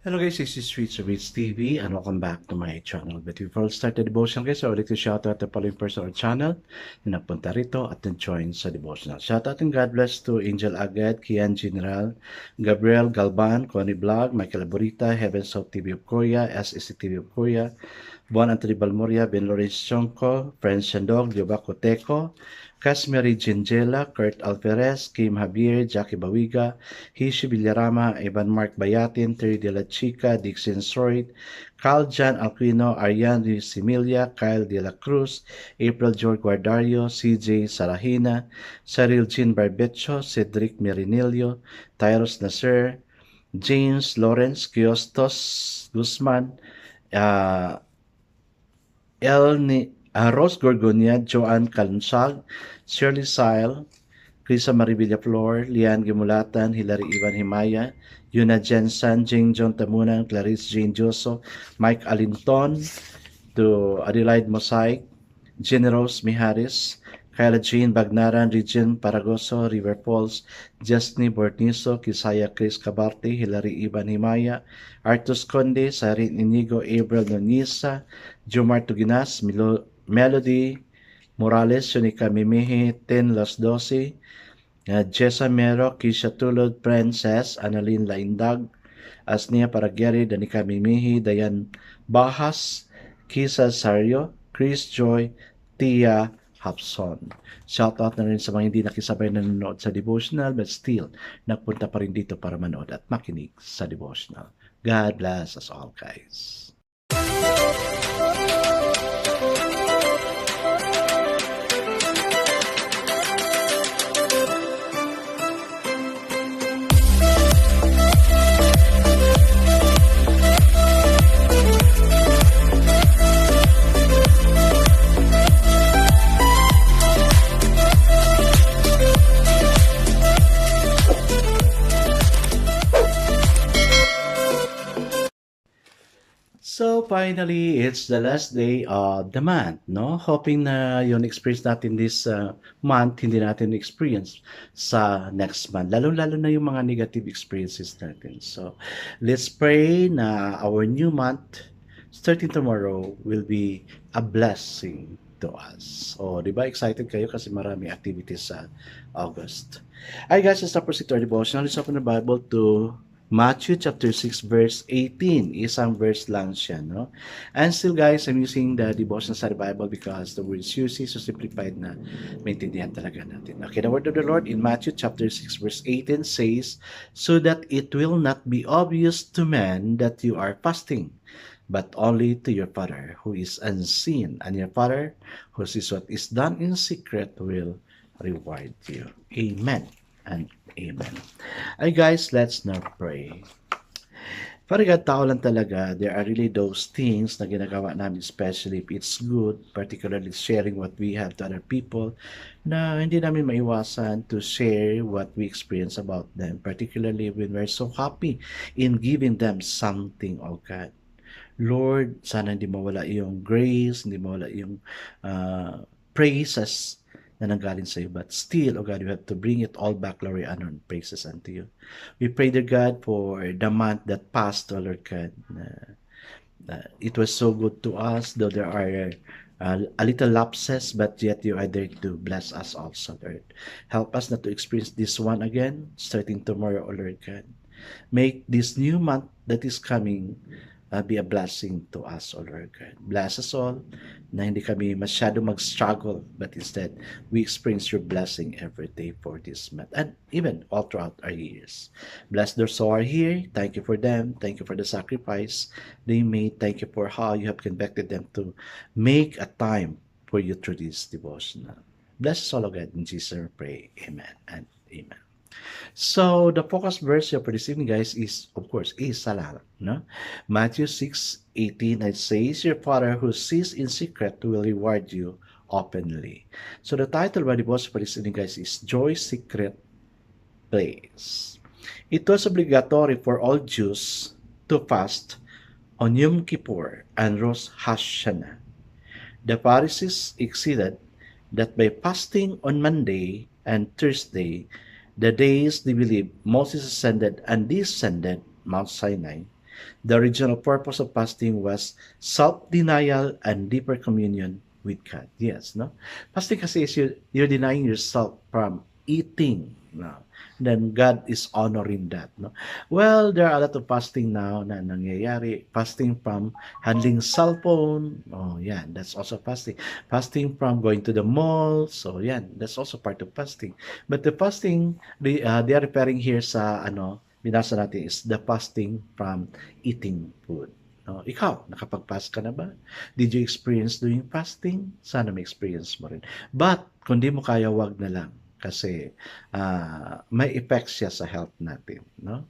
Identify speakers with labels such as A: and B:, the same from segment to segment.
A: Hello guys, this is Streets of Reads TV and welcome back to my channel. But before we start the devotion guys, I would like to shout out the following person on our channel na napunta rito at nag-join sa devotional. Shout out and God bless to Angel Agad, Kian General, Gabriel Galban, Connie Vlog, Michael Aburita, Heaven South TV of Korea, SEC TV of Korea, Juan Anthony Balmoria, Ben Lawrence Chonko, Friends Shandog, Diobaco Teco, Casmary Gingela, Kurt Alvarez, Kim Javier, Jackie Bawiga, Hishi Villarama, Ivan Mark Bayatin, Terry De La Chica, Dixon Soroid, Carl Jan Alquino, Ariane Similia, Kyle De La Cruz, April George Guardario, CJ Sarahina, Cyril Jean Barbecho, Cedric Mirinilio, Tyros Nasser, James Lawrence Kiostos Guzman, uh, Rose Gorgonia, Joanne Calunsag, Shirley Sile, Crisa Maribilla Flor, Lian Gimulatan, Hilary Ivan Himaya, Yuna Jensen, Jing John Tamunan, Clarice Jane Joso, Mike Alinton, to Adelaide Mosaic, Generos Miharis, Kyla Jean Bagnaran, Regine Paragoso, River Falls, Justny Borniso, Kisaya Chris Cabarte, Hilary Ivan Himaya, Artus Conde, Sarin Inigo, April Nonisa, Jomar Tuginas, Melody Morales, Sonica Mimihi, Ten Las Doce, Jessa Mero, Kisha Tulod, Princess, Annalyn Laindag, Asnia Paragyari, Danica Mimihi, Dayan Bahas, Kisa Sario, Chris Joy, Tia Hapson. Shoutout na rin sa mga hindi nakisabay na nanonood sa devotional but still nagpunta pa rin dito para manood at makinig sa devotional. God bless us all guys. So finally, it's the last day of the month, no? Hoping na yung experience natin this month, hindi natin experience sa next month. Lalo-lalo na yung mga negative experiences natin. So let's pray na our new month, starting tomorrow, will be a blessing to us. So, di ba excited kayo kasi marami activities sa August. Hi guys, let's proceed to our devotional. Let's open the Bible to Matthew chapter 6 verse 18. Isang verse lang siya, no? And still guys, I'm using the devotion study Bible because the word is used so simplified na maintindihan talaga natin. Okay, the word of the Lord in Matthew chapter 6 verse 18 says, so that it will not be obvious to men that you are fasting, but only to your Father who is unseen, and your Father who sees what is done in secret will reward you. Amen and amen. Ay guys, let's now pray. Father God, tao lang talaga, there are really those things na ginagawa namin, especially if it's good, particularly sharing what we have to other people, na hindi namin maiwasan to share what we experience about them, particularly when we're so happy in giving them something, oh God. Lord, sana hindi mawala yung grace, hindi mawala yung praises na nanggaling sa iyo. But still, oh God, we have to bring it all back, glory, honor, and praises unto you. We pray, dear God, for the month that passed, oh Lord God. It was so good to us, though there are a little lapses, but yet you are there to bless us also, Lord. Help us not to experience this one again, starting tomorrow, oh Lord God. Make this new month that is coming be a blessing to us, O Lord God. Bless us all na hindi kami masyado mag-struggle, but instead, we experience your blessing every day for this month and even all throughout our years. Bless those who are here. Thank you for them. Thank you for the sacrifice they made. Thank you for how you have convicted them to make a time for you through this devotional. Bless us all, O God. In Jesus' name we pray. Amen and amen. So the focus verse for this evening, guys, is of course Salah, no? Matthew 6:18 it says, your Father who sees in secret will reward you openly. So the title of the devotion for this evening, guys, is Joy's Secret Place. It was obligatory for all Jews to fast on Yom Kippur and Rosh Hashanah. The Pharisees exceeded that by fasting on Monday and Thursday, the days they believed Moses ascended and descended Mount Sinai, The original purpose of fasting was self-denial and deeper communion with God. Yes, no? Fasting kasi is you're denying yourself from eating. No? Then God is honoring that. No? Well, there are a lot of fasting now na nangyayari. Fasting from handling cell phone. Oh, yeah, that's also fasting. Fasting from going to the mall. So, yeah, that's also part of fasting. But the fasting, they are referring here sa binasa natin is the fasting from eating food. No, ikaw, nakapag-fast ka na ba? Did you experience doing fasting? Sana may experience mo rin. But, kung di mo kaya, wag na lang. Kasi, may effects siya sa health natin. No?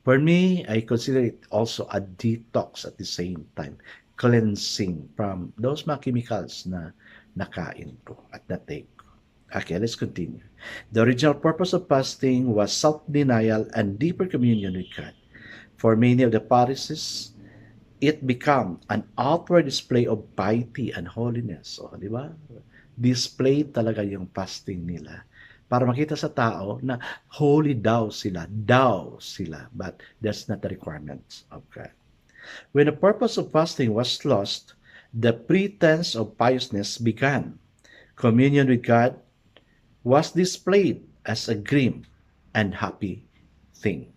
A: For me, I consider it also a detox at the same time. Cleansing from those mga chemicals na nakain ko at na-take ko. Okay, let's continue. The original purpose of fasting was self-denial and deeper communion with God. For many of the Pharisees, it became an outward display of piety and holiness. So, di ba? Display talaga yung fasting nila para makita sa tao na holy daw sila. But that's not the requirements of God. When the purpose of fasting was lost, the pretense of piousness began. Communion with God was displayed as a grim and happy thing.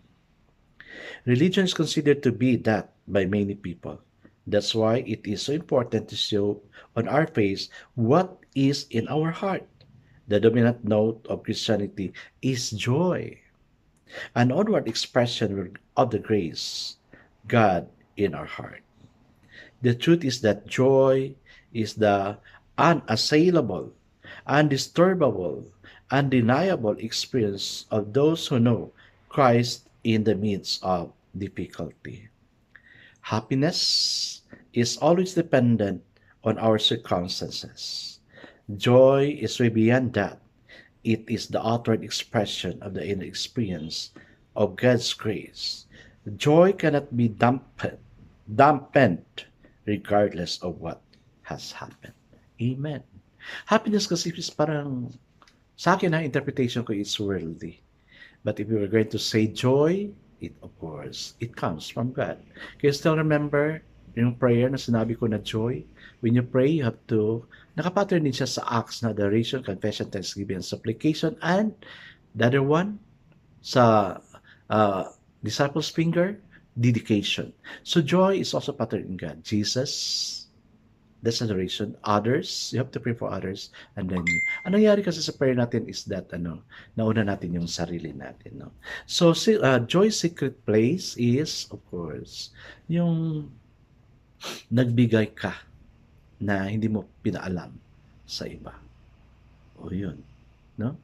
A: Religion is considered to be that by many people. That's why it is so important to show on our face what is in our heart. The dominant note of Christianity is joy, an outward expression of the grace God in our heart. The truth is that joy is the unassailable, undisturbable, undeniable experience of those who know Christ in the midst of difficulty. Happiness is always dependent on our circumstances. Joy is way beyond that. It is the outward expression of the inner experience of God's grace. Joy cannot be dampened regardless of what has happened. Amen. Happiness kasi is parang, sa akin na interpretation ko is worldly. But if you are going to say joy, of course, it comes from God. Can you still remember yung prayer na sinabi ko na joy? When you pray, you have to, nakapattern din siya sa acts na adoration, confession, thanksgiving, and supplication. And the other one, sa disciples' finger, dedication. So joy is also patterned in God. Jesus, that's adoration. Others, you have to pray for others. And then, ang nangyari kasi sa prayer natin is that, nauna natin yung sarili natin. No? So, joy's secret place is, of course, yung nagbigay ka na hindi mo pinaalam sa iba. O yun. No?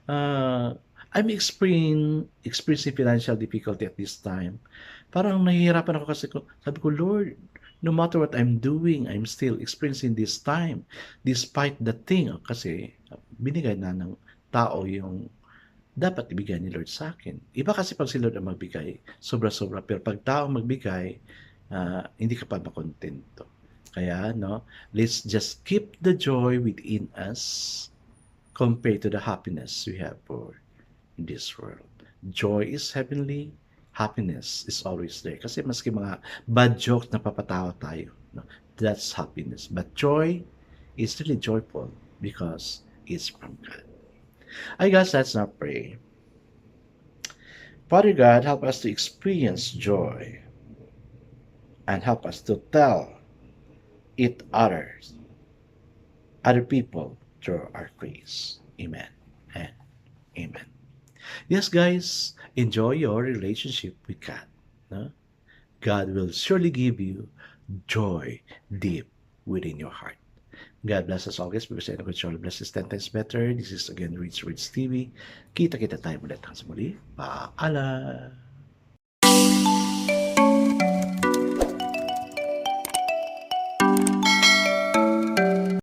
A: I'm experiencing financial difficulty at this time. Parang nahihirapan ako kasi sabi ko, Lord, no matter what I'm doing, I'm still experiencing this time despite the thing. Kasi binigay na ng tao yung dapat ibigay ni Lord sa akin. Iba kasi pag si Lord ang magbigay, sobra-sobra. Pero pag tao magbigay, hindi ka pa makontento. Kaya, let's just keep the joy within us compared to the happiness we have for in this world. Joy is heavenly, happiness is always there. Kasi maski mga bad jokes na papatawa tayo, that's happiness. But joy is really joyful because it's from God. I guess let's now pray. Father God, help us to experience joy and help us to tell it other people through our praise. Amen and amen. Yes, guys, enjoy your relationship with God. No? God will surely give you joy deep within your heart. God bless us always. Because I know God bless us 10 times better. This is again Rich TV. Kita-kita tayo ulit sa muli. Paalam!